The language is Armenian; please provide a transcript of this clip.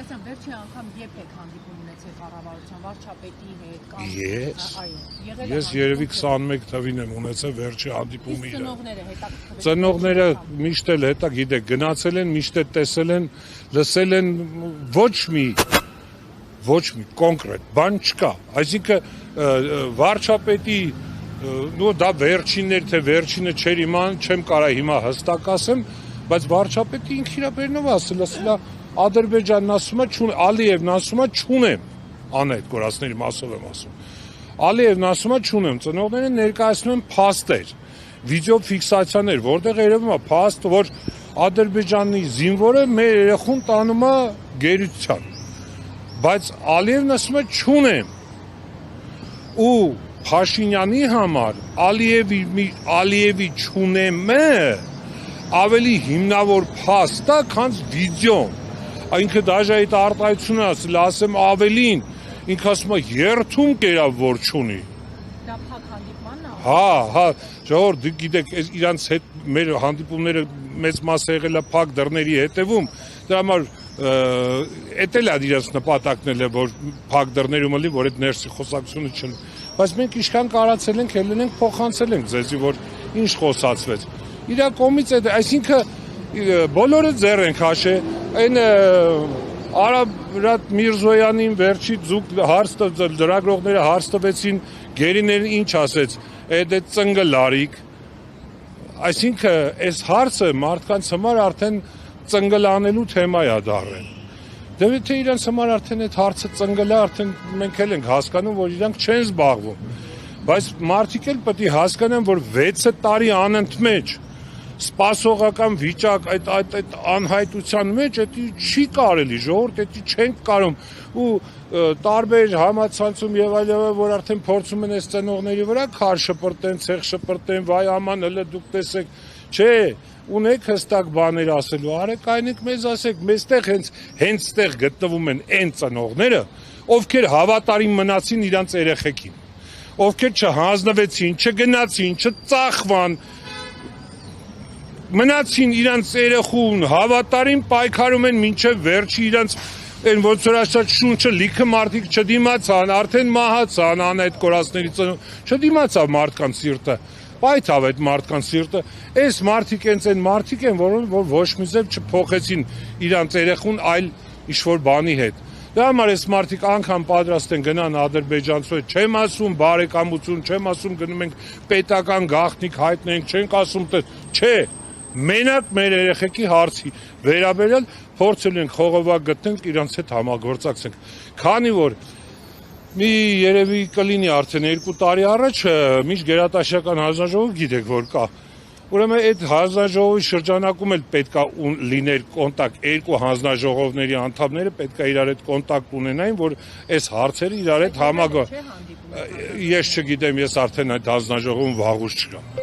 Ղուկասյան, վերջի անգամ երբ եք հանդիպում ունեցել կառավարության վարչապետի հետ կամ Ես երևի 21 թվին եմ ունեցել վերջի հանդիպումը իրար։ Ծնողները հետաքրքրել։ Ծնողները միշտ էլ հետա գիտեք գնացել են, միշտ էլ տեսել են, լսել են ոչ մի կոնկրետ բան չկա։ Այսինքն վարչապետի դա վերջինն էր, թե վերջինը չէր իման, չեմ կարող հիմա հստակ ասեմ, բայց վարչապետի ինքը իր բերնով ասել, Ադրբեջանն ասում է, Ալիևն ասում է, չունեմ, անհետ կորածների մասով եմ ասում։ Ալիևն ասում է, չունեմ, ծնողները ներկայացնում են փաստեր, վիդեո ֆիքսացիաներ, որտեղ երևում է փաստ, որ Ադրբեջանի զինվորը մեր երեխուն տանում է գերության։ Բայց Ալիևն ասում է, չունեմ։ Ու Փաշինյանի համար Ալիևի չունեմը ավելի հիմնավոր փաստ է, քան վիդեոն։ Ինքը դաժե այդ արտահայտությունը ասեմ ավելին, ինքը ասում է երթում կերավ որ չունի։ Դա փակ հանդիպմանն է։ Հա, ժողովուրդ գիտեք, իրանց հետ մեր հանդիպումները մեծ մասը եղել է փակ դռների հետևում, դրա համար էդ էլ է իրանց նպատակն էլ է, որ փակ դռներում լի, որ այդ ներսի խոսակցությունը չն։ Բայց մենք ինչքան կարացել ենք, ելել ենք փոխանցել ենք ձեզի, որ ինչ խոսացվեց։ Իրա կողմից է, այսինքն բոլորը ձեռ են քաշե, այն Արաբրատ Միրզոյանին վերջի ձուկ լրագրողները հարց տվեցին, գերիներին ինչ ասեց, այդ ծնգլարիկ, այսինքն այս հարցը մարդկանց համար արդեն ծնգլանելու թեմա է դառել։ Դե թե իրանց համար արդեն այդ հարցը ծնգլա, արդեն մենք էլ ենք հասկանում, որ իրանք չեն զբաղվում, բայց մարդիկ էլ պետք է հասկանան, որ 6 տարի անընդմեջ սպասողական վիճակ այդ անհայտության մեջ դա չի կարելի, ժողովուրդ դա չենք կարող ու տարբեր համացանցում եւ այլն, որ արդեն փորձում են այս ծնողների վրա քար շպրտեն, ցեղ շպրտեն, վայ աման հələ դուք տեսեք, չէ, ունեք հստակ բաներ ասելու, արեք այնեք մեզ ասեք, մեզտեղ հենց ստեղ գտնվում են այն ծնողները, ովքեր հավատարիմ մնացին իրանց երեխեքին, ովքեր չհանձնվեցին, չգնացին, չծախվան, մնացին իրանց երեխուն, հավատարիմ պայքարում են մինչև վերջի իրանց այն ոնց որ ասած շունչը լիքը մարդիկ չդիմացան, արդեն մահացան անհետ կորածների ծնող, չդիմացավ մարդկանց սիրտը, պայթավ այդ մարդկանց սիրտը, այս մարդիկ են մարդիկ են, որ ոչ մի ձև չփոխեցին իրանց երեխուն այլ ինչ-որ բանի հետ։ Դրա համար այս մարդիկ անգամ պատրաստ են գնան ադրբեջանցու հետ, չեմ ասում բարեկամություն, չեմ ասում գնում ենք պետական գաղտնիք հայտնենք, չենք ասում չէ, մենակ մեր երեխեքի հարցի վերաբերյալ փորձել ենք խողովակ գտնենք իրանց հետ համագործակցենք, քանի որ մի երևի կլինի արդեն 2 տարի առաջ միշտ գերատաշական հանձնաժողով գիտեք որ կա, ուրեմն այդ հանձնաժողովի շրջանակում էլ պետքա լիներ կոնտակտ, 2 հանձնաժողովների անդամները պետքա իրար հետ կոնտակտ ունենային, որ այս հարցերը իրար հետ համագործակցեն։ Ես չգիտեմ, ես արդեն այդ հանձնաժողովում վաղուց չկամ։